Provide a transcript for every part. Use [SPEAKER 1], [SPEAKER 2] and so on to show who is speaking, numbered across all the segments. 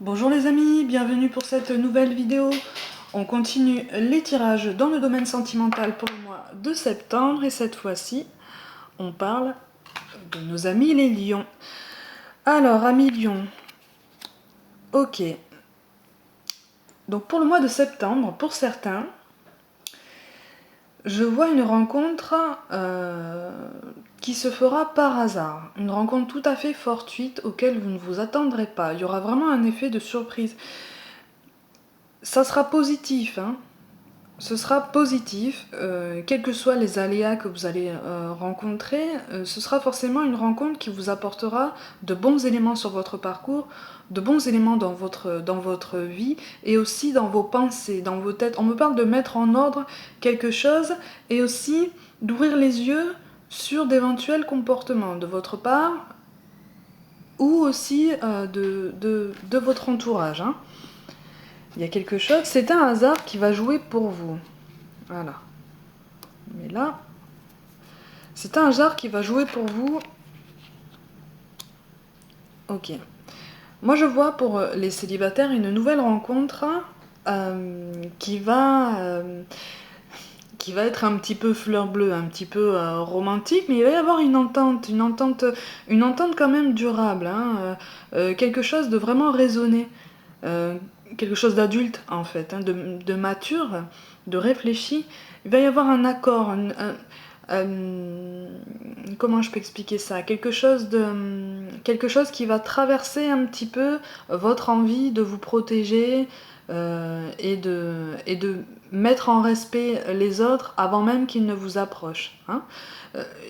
[SPEAKER 1] Bonjour les amis, bienvenue pour cette nouvelle vidéo. On continue les tirages dans le domaine sentimental pour le mois de septembre et cette fois-ci, on parle de nos amis les lions. Alors, amis lions, ok. Donc pour le mois de septembre, pour certains, je vois une rencontre qui se fera par hasard. Une rencontre tout à fait fortuite auquel vous ne vous attendrez pas. Il y aura vraiment un effet de surprise. Ça sera positif, hein. Ce sera positif, quels que soient les aléas que vous allez rencontrer, ce sera forcément une rencontre qui vous apportera de bons éléments sur votre parcours, de bons éléments dans votre vie et aussi dans vos pensées, dans vos têtes. On me parle de mettre en ordre quelque chose et aussi d'ouvrir les yeux sur d'éventuels comportements de votre part ou aussi de votre entourage, hein. Il y a quelque chose, c'est un hasard qui va jouer pour vous. Voilà. Mais là, c'est un hasard qui va jouer pour vous. Ok. Moi, je vois pour les célibataires une nouvelle rencontre qui va être un petit peu fleur bleue, un petit peu romantique, mais il va y avoir une entente quand même durable, hein, quelque chose de vraiment raisonné, quelque chose d'adulte en fait, hein, de mature, de réfléchi. Il va y avoir un accord, comment je peux expliquer ça, quelque chose qui va traverser un petit peu votre envie de vous protéger et de mettre en respect les autres avant même qu'ils ne vous approchent, hein.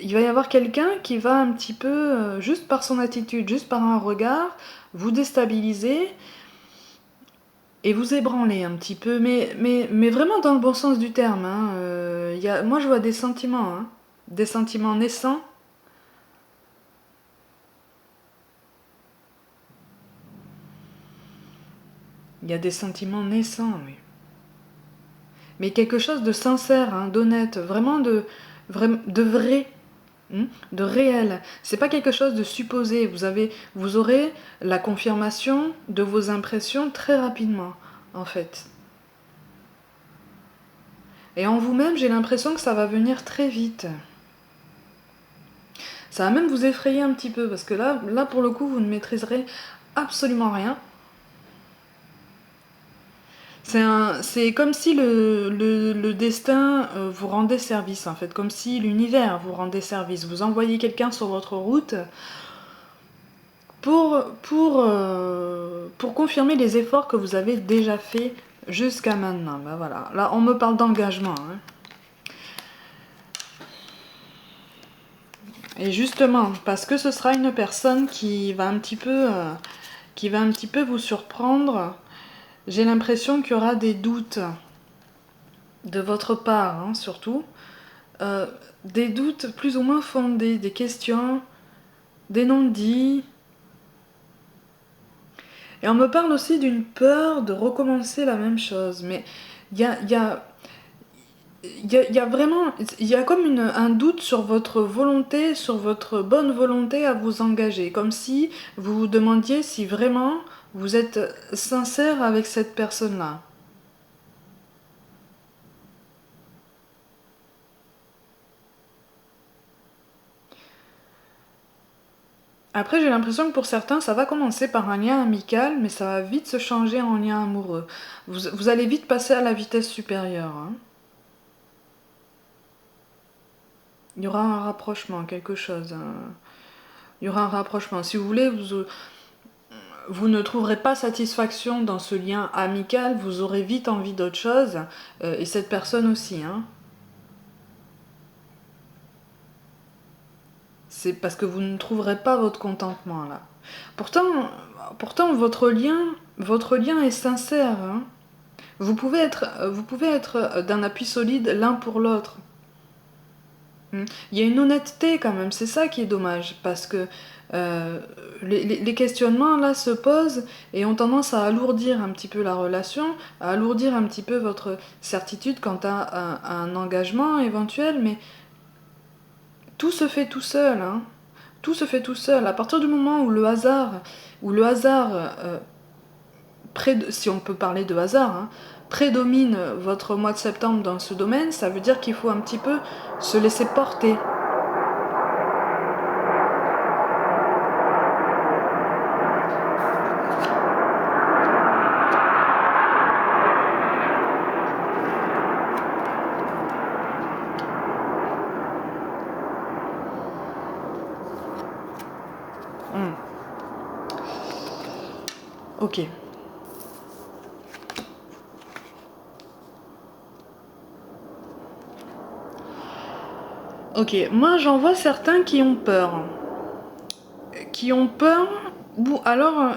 [SPEAKER 1] Il va y avoir quelqu'un qui va un petit peu, juste par son attitude, juste par un regard, vous déstabiliser et vous ébranler un petit peu, mais vraiment dans le bon sens du terme, hein. Moi je vois des sentiments, hein, des sentiments naissants. Il y a des sentiments naissants, oui. Mais quelque chose de sincère, hein, d'honnête, vraiment de vrai, hein, de réel. C'est pas quelque chose de supposé. Vous aurez la confirmation de vos impressions très rapidement, en fait. Et en vous-même, j'ai l'impression que ça va venir très vite. Ça va même vous effrayer un petit peu, parce que là pour le coup, vous ne maîtriserez absolument rien. C'est comme si le destin vous rendait service, en fait, comme si l'univers vous rendait service. Vous envoyez quelqu'un sur votre route pour confirmer les efforts que vous avez déjà faits jusqu'à maintenant. Ben voilà. Là, on me parle d'engagement, hein. Et justement, parce que ce sera une personne qui va un petit peu vous surprendre, j'ai l'impression qu'il y aura des doutes de votre part, hein, surtout. Des doutes plus ou moins fondés, des questions, des non-dits. Et on me parle aussi d'une peur de recommencer la même chose. Mais il y a, il y a, il y a vraiment... Il y a comme un doute sur votre volonté, sur votre bonne volonté à vous engager. Comme si vous vous demandiez si vraiment vous êtes sincère avec cette personne-là. Après, j'ai l'impression que pour certains, ça va commencer par un lien amical, mais ça va vite se changer en lien amoureux. Vous allez vite passer à la vitesse supérieure, hein. Il y aura un rapprochement, quelque chose, hein. Il y aura un rapprochement. Si vous voulez, vous ne trouverez pas satisfaction dans ce lien amical, vous aurez vite envie d'autre chose, et cette personne aussi, hein. C'est parce que vous ne trouverez pas votre contentement là. Pourtant, pourtant votre lien est sincère, hein. Vous pouvez être d'un appui solide l'un pour l'autre. Il y a une honnêteté quand même, c'est ça qui est dommage, parce que euh, les questionnements là se posent et ont tendance à alourdir un petit peu la relation, à alourdir un petit peu votre certitude quant à un engagement éventuel, mais tout se fait tout seul, hein. Tout se fait tout seul. À partir du moment où le hasard si on peut parler de hasard, hein, prédomine votre mois de septembre dans ce domaine, ça veut dire qu'il faut un petit peu se laisser porter. Hmm. Ok. Ok, moi j'en vois certains qui ont peur. Qui ont peur ou alors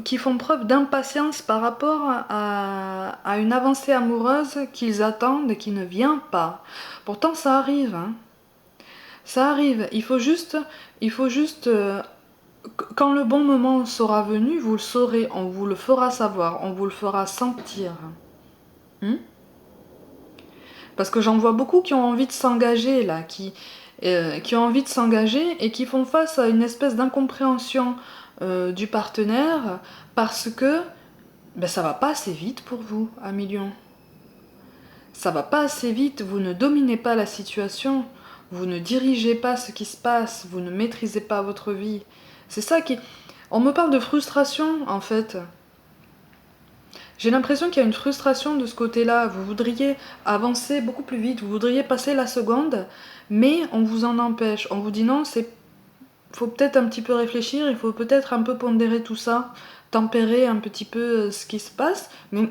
[SPEAKER 1] qui font preuve d'impatience par rapport à une avancée amoureuse qu'ils attendent et qui ne vient pas. Pourtant ça arrive, hein. Ça arrive. Il faut juste quand le bon moment sera venu, vous le saurez, on vous le fera savoir, on vous le fera sentir. Hmm. Parce que j'en vois beaucoup qui ont envie de s'engager là, qui ont envie de s'engager et qui font face à une espèce d'incompréhension du partenaire parce que ben, ça va pas assez vite pour vous, un million. Ça va pas assez vite, vous ne dominez pas la situation, vous ne dirigez pas ce qui se passe, vous ne maîtrisez pas votre vie. C'est ça qui... On me parle de frustration en fait. J'ai l'impression qu'il y a une frustration de ce côté-là. Vous voudriez avancer beaucoup plus vite, vous voudriez passer la seconde, mais on vous en empêche. On vous dit non, c'est faut peut-être un petit peu réfléchir, il faut peut-être un peu pondérer tout ça, tempérer un petit peu ce qui se passe. Mais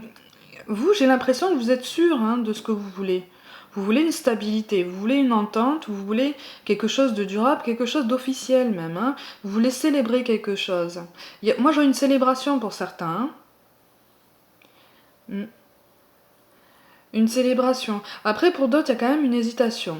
[SPEAKER 1] vous, j'ai l'impression que vous êtes sûr hein, de ce que vous voulez. Vous voulez une stabilité, vous voulez une entente, vous voulez quelque chose de durable, quelque chose d'officiel même. Hein. Vous voulez célébrer quelque chose. Moi, j'ai une célébration pour certains. Hein. Une célébration. Après, pour d'autres, il y a quand même une hésitation.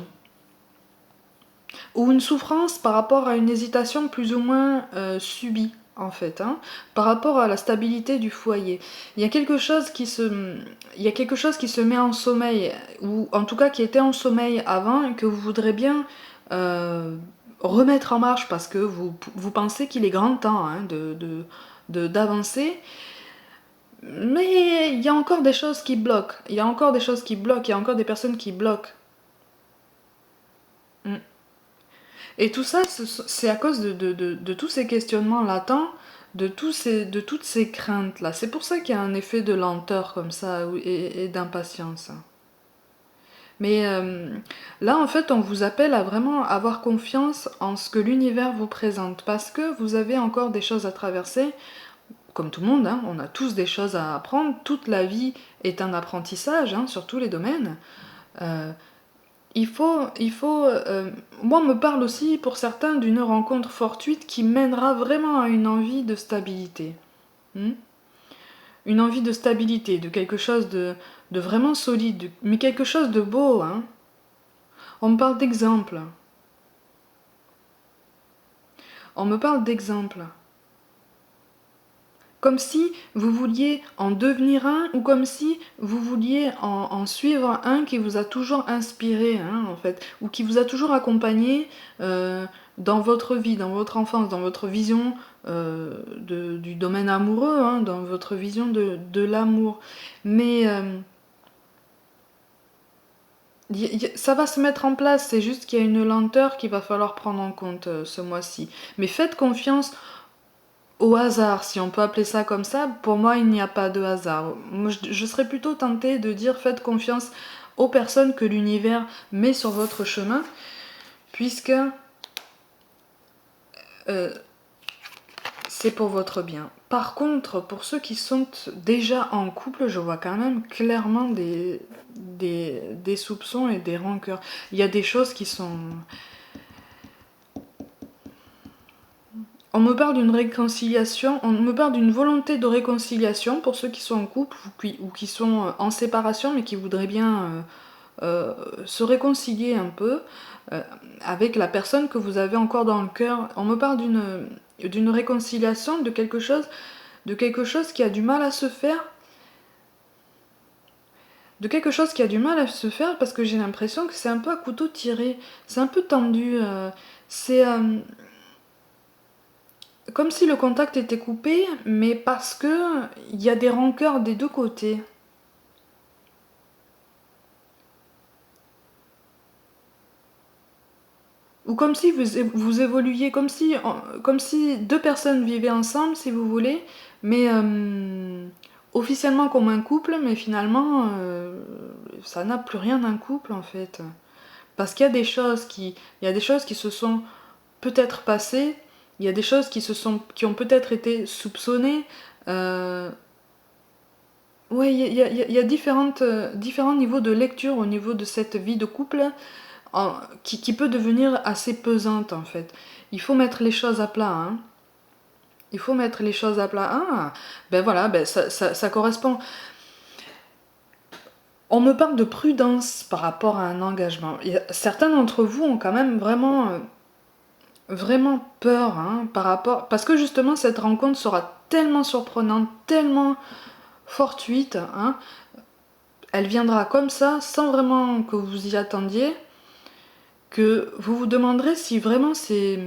[SPEAKER 1] Ou une souffrance par rapport à une hésitation plus ou moins subie, en fait, hein, par rapport à la stabilité du foyer. Il y a quelque chose qui se met en sommeil, ou en tout cas qui était en sommeil avant, et que vous voudrez bien remettre en marche parce que vous pensez qu'il est grand temps hein, d'avancer. Mais il y a encore des choses qui bloquent. Il y a encore des choses qui bloquent. Il y a encore des personnes qui bloquent. Mm. Et tout ça, c'est à cause de tous ces questionnements latents, de toutes ces craintes-là. C'est pour ça qu'il y a un effet de lenteur comme ça et d'impatience. Mais là, en fait, on vous appelle à vraiment avoir confiance en ce que l'univers vous présente. Parce que vous avez encore des choses à traverser. Comme tout le monde, hein, on a tous des choses à apprendre. Toute la vie est un apprentissage hein, sur tous les domaines. Euh, moi, on me parle aussi pour certains d'une rencontre fortuite qui mènera vraiment à une envie de stabilité. Hmm. Une envie de stabilité, de quelque chose de vraiment solide, mais quelque chose de beau. Hein. On me parle d'exemples. On me parle d'exemples. Comme si vous vouliez en devenir un ou comme si vous vouliez en suivre un qui vous a toujours inspiré, hein, en fait, ou qui vous a toujours accompagné dans votre vie, dans votre enfance, dans votre vision du domaine amoureux, hein, dans votre vision de l'amour. Mais ça va se mettre en place, c'est juste qu'il y a une lenteur qu'il va falloir prendre en compte ce mois-ci. Mais faites confiance au hasard, si on peut appeler ça comme ça, pour moi, il n'y a pas de hasard. Moi, je serais plutôt tentée de dire faites confiance aux personnes que l'univers met sur votre chemin, puisque euh, c'est pour votre bien. Par contre, pour ceux qui sont déjà en couple, je vois quand même clairement des soupçons et des rancœurs. Il y a des choses qui sont... On me parle d'une réconciliation, on me parle d'une volonté de réconciliation pour ceux qui sont en couple ou qui sont en séparation mais qui voudraient bien se réconcilier un peu avec la personne que vous avez encore dans le cœur. On me parle d'une réconciliation, de quelque chose qui a du mal à se faire. De quelque chose qui a du mal à se faire parce que j'ai l'impression que c'est un peu à couteau tiré. C'est un peu tendu. C'est... comme si le contact était coupé, mais parce que il y a des rancœurs des deux côtés. Ou comme si vous évoluiez, comme si deux personnes vivaient ensemble, si vous voulez, mais officiellement comme un couple, mais finalement, ça n'a plus rien d'un couple en fait. Parce qu'il y a des choses il y a des choses qui se sont peut-être passées, il y a des choses qui ont peut-être été soupçonnées. Euh, ouais, il y a différents niveaux de lecture au niveau de cette vie de couple qui peut devenir assez pesante en fait. Il faut mettre les choses à plat, hein. Il faut mettre les choses à plat. Ah, ben voilà, ben ça correspond. On me parle de prudence par rapport à un engagement. Certains d'entre vous ont quand même vraiment peur, hein, par rapport... Parce que justement, cette rencontre sera tellement surprenante, tellement fortuite, hein. Elle viendra comme ça, sans vraiment que vous y attendiez, que vous vous demanderez si vraiment c'est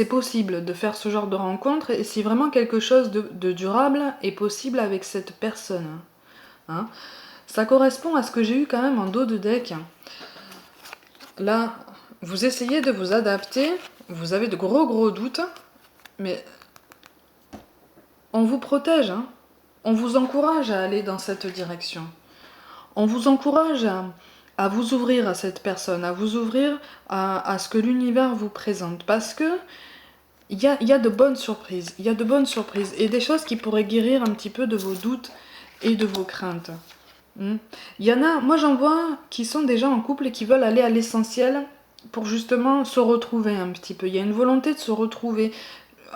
[SPEAKER 1] possible de faire ce genre de rencontre et si vraiment quelque chose de durable est possible avec cette personne, hein. Ça correspond à ce que j'ai eu quand même en dos de deck. Là, vous essayez de vous adapter, vous avez de gros doutes, mais on vous protège, hein. On vous encourage à aller dans cette direction. On vous encourage à vous ouvrir à cette personne, à vous ouvrir à ce que l'univers vous présente. Parce que il y a de bonnes surprises. Il y a de bonnes surprises. Et des choses qui pourraient guérir un petit peu de vos doutes et de vos craintes. Il y en a, moi j'en vois, qui sont déjà en couple et qui veulent aller à l'essentiel pour justement se retrouver un petit peu. Il y a une volonté de se retrouver.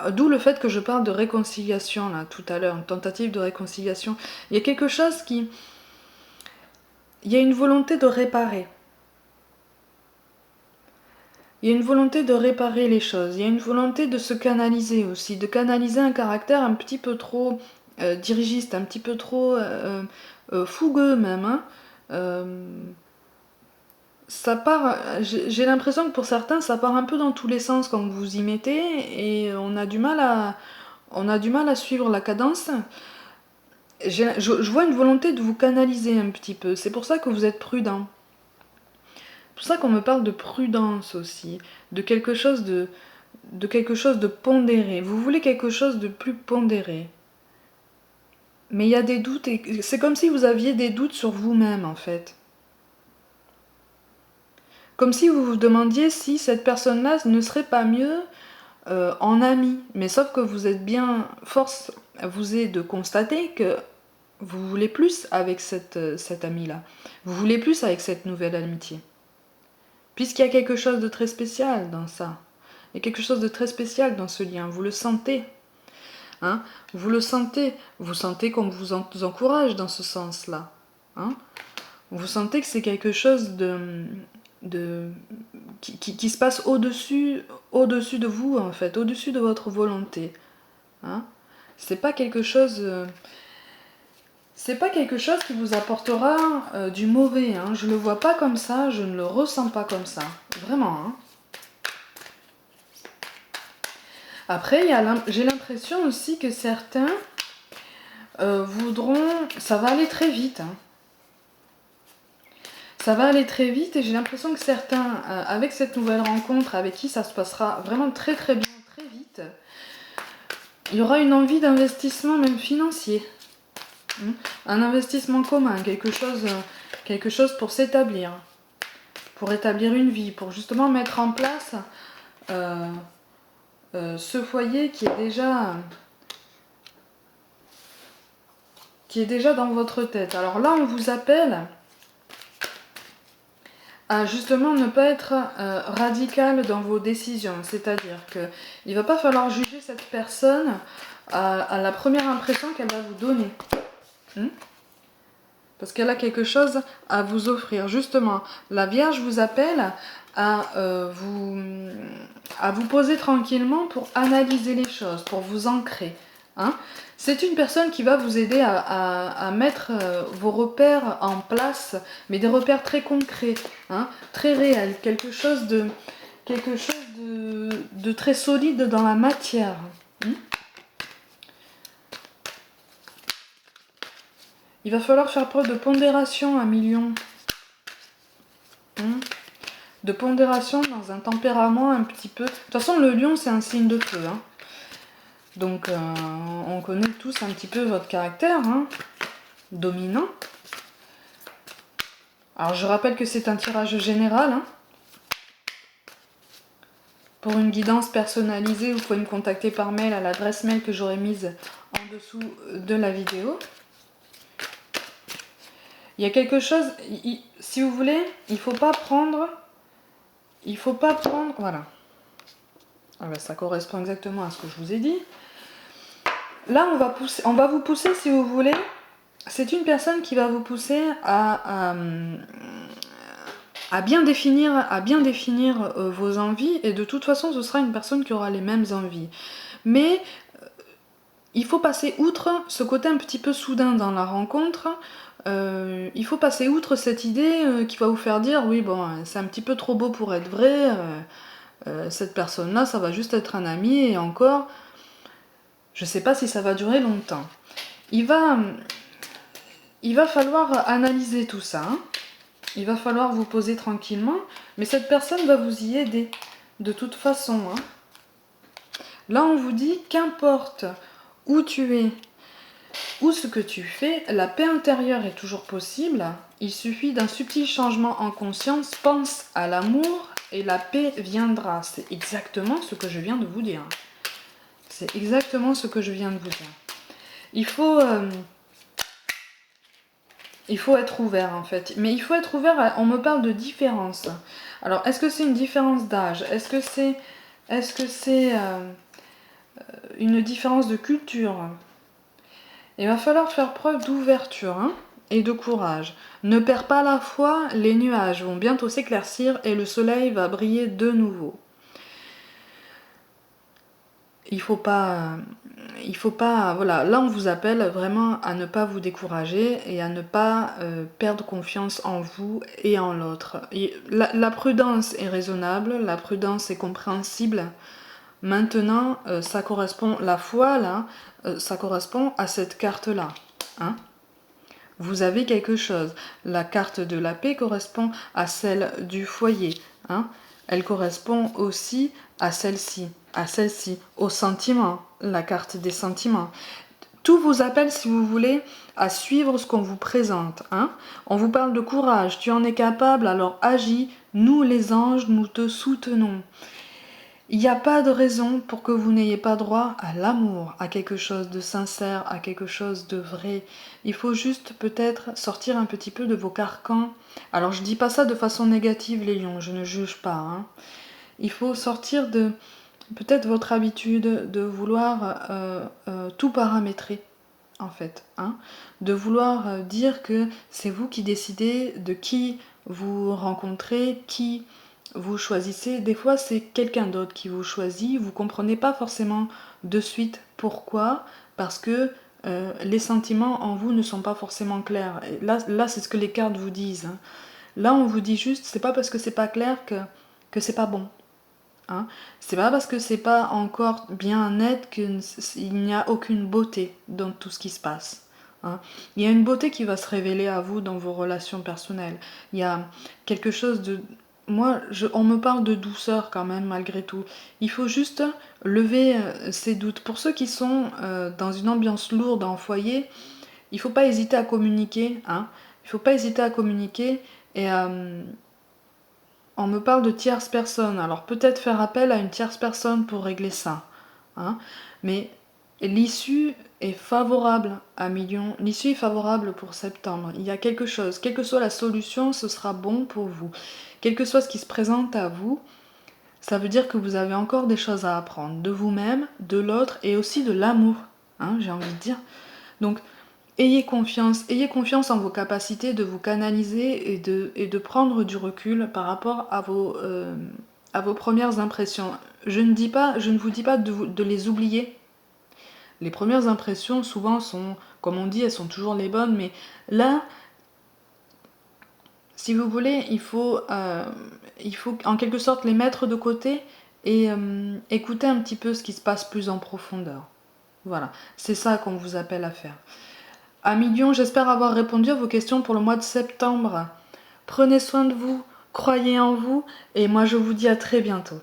[SPEAKER 1] D'où le fait que je parle de réconciliation là tout à l'heure, une tentative de réconciliation. Il y a quelque chose qui... Il y a une volonté de réparer. Il y a une volonté de réparer les choses. Il y a une volonté de se canaliser aussi, de canaliser un caractère un petit peu trop dirigiste, un petit peu trop fougueux même, hein. Euh, Ça part, j'ai l'impression que pour certains, ça part un peu dans tous les sens quand vous vous y mettez et on a du mal à suivre la cadence. Je vois une volonté de vous canaliser un petit peu. C'est pour ça que vous êtes prudent. C'est pour ça qu'on me parle de prudence aussi, de quelque chose de pondéré. Vous voulez quelque chose de plus pondéré. Mais il y a des doutes et c'est comme si vous aviez des doutes sur vous-même en fait. Comme si vous vous demandiez si cette personne-là ne serait pas mieux en ami. Mais sauf que vous êtes bien... Force vous est de constater que vous voulez plus avec cette amie-là. Vous voulez plus avec cette nouvelle amitié. Puisqu'il y a quelque chose de très spécial dans ça. Il y a quelque chose de très spécial dans ce lien. Vous le sentez. Hein, vous le sentez. Vous sentez qu'on vous encourage dans ce sens-là. Hein. Vous sentez que c'est quelque chose qui se passe au-dessus de vous, en fait, au-dessus de votre volonté. Hein. C'est pas quelque chose... c'est pas quelque chose qui vous apportera du mauvais. Hein. Je le vois pas comme ça, je ne le ressens pas comme ça. Vraiment. Hein. Après, j'ai l'impression aussi que certains voudront... Ça va aller très vite. Hein. Ça va aller très vite et j'ai l'impression que certains, avec cette nouvelle rencontre, avec qui ça se passera vraiment très très bien, très vite, il y aura une envie d'investissement même financier. Un investissement commun, quelque chose pour s'établir, pour établir une vie, pour justement mettre en place ce foyer qui est déjà dans votre tête. Alors là, on vous appelle à justement ne pas être radical dans vos décisions. C'est-à-dire qu'il ne va pas falloir juger cette personne à la première impression qu'elle va vous donner. Parce qu'elle a quelque chose à vous offrir. Justement, la Vierge vous appelle à vous poser tranquillement pour analyser les choses, pour vous ancrer. Hein. C'est une personne qui va vous aider à mettre vos repères en place, mais des repères très concrets, hein, très réels, quelque chose de de très solide dans la matière. Il va falloir faire preuve de pondération, un million. De pondération dans un tempérament un petit peu... De toute façon, le lion, c'est un signe de feu. Hein. Donc, on connaît tous un petit peu votre caractère dominant. Alors, je rappelle que c'est un tirage général. Pour une guidance personnalisée, vous pouvez me contacter par mail à l'adresse mail que j'aurai mise en dessous de la vidéo. Il y a quelque chose, si vous voulez, il faut pas prendre, voilà. Ah ben, ça correspond exactement à ce que je vous ai dit. Là, on va vous pousser, si vous voulez, c'est une personne qui va vous pousser à bien définir vos envies, et de toute façon, ce sera une personne qui aura les mêmes envies. Mais il faut passer outre ce côté un petit peu soudain dans la rencontre. Il faut passer outre cette idée qui va vous faire dire oui bon c'est un petit peu trop beau pour être vrai, cette personne là ça va juste être un ami et encore je sais pas si ça va durer longtemps. Il va falloir analyser tout ça, il va falloir vous poser tranquillement, mais cette personne va vous y aider de toute façon. Là on vous dit qu'importe où tu es ou ce que tu fais, la paix intérieure est toujours possible. Il suffit d'un subtil changement en conscience. Pense à l'amour et la paix viendra. C'est exactement ce que je viens de vous dire. C'est exactement ce que je viens de vous dire. Il faut être ouvert en fait. Mais il faut être ouvert, on me parle de différence. Alors, est-ce que c'est une différence d'âge? Est-ce que c'est une différence de culture? Il va falloir faire preuve d'ouverture et de courage. Ne perds pas la foi, les nuages vont bientôt s'éclaircir et le soleil va briller de nouveau. Il faut pas, voilà, là on vous appelle vraiment à ne pas vous décourager et à ne pas perdre confiance en vous et en l'autre. La prudence est raisonnable, la prudence est compréhensible. Maintenant, ça correspond, la foi là, ça correspond à cette carte-là. Vous avez quelque chose. La carte de la paix correspond à celle du foyer. Elle correspond aussi à celle-ci, au sentiment, la carte des sentiments. Tout vous appelle, si vous voulez, à suivre ce qu'on vous présente. On vous parle de courage, tu en es capable, alors agis. Nous les anges, nous te soutenons. Il n'y a pas de raison pour que vous n'ayez pas droit à l'amour, à quelque chose de sincère, à quelque chose de vrai. Il faut juste peut-être sortir un petit peu de vos carcans. Alors je dis pas ça de façon négative les lions, je ne juge pas. Il faut sortir de peut-être votre habitude de vouloir tout paramétrer en fait. De vouloir dire que c'est vous qui décidez de qui vous rencontrez, qui vous choisissez. Des fois c'est quelqu'un d'autre qui vous choisit, vous comprenez pas forcément de suite pourquoi, parce que les sentiments en vous ne sont pas forcément clairs. Et là c'est ce que les cartes vous disent. Là on vous dit juste, c'est pas parce que c'est pas clair que c'est pas bon. C'est pas parce que c'est pas encore bien net qu'il n'y a aucune beauté dans tout ce qui se passe. Il y a une beauté qui va se révéler à vous dans vos relations personnelles. Il y a quelque chose de... on me parle de douceur quand même malgré tout. Il faut juste lever ces doutes. Pour ceux qui sont dans une ambiance lourde en foyer, il faut pas hésiter à communiquer. Il faut pas hésiter à communiquer et on me parle de tierce personne, alors peut-être faire appel à une tierce personne pour régler ça. Mais l'issue est favorable à Million, l'issue est favorable pour septembre. Il y a quelque chose, quelle que soit la solution, ce sera bon pour vous. Quel que soit ce qui se présente à vous, ça veut dire que vous avez encore des choses à apprendre, de vous-même, de l'autre et aussi de l'amour, j'ai envie de dire. Donc, ayez confiance en vos capacités de vous canaliser et de prendre du recul par rapport à vos premières impressions. Je ne vous dis pas de les oublier. Les premières impressions, souvent, sont, comme on dit, elles sont toujours les bonnes, mais là, si vous voulez, il faut en quelque sorte les mettre de côté et écoutez un petit peu ce qui se passe plus en profondeur. Voilà, c'est ça qu'on vous appelle à faire. Amis Lion, j'espère avoir répondu à vos questions pour le mois de septembre. Prenez soin de vous, croyez en vous, et moi je vous dis à très bientôt.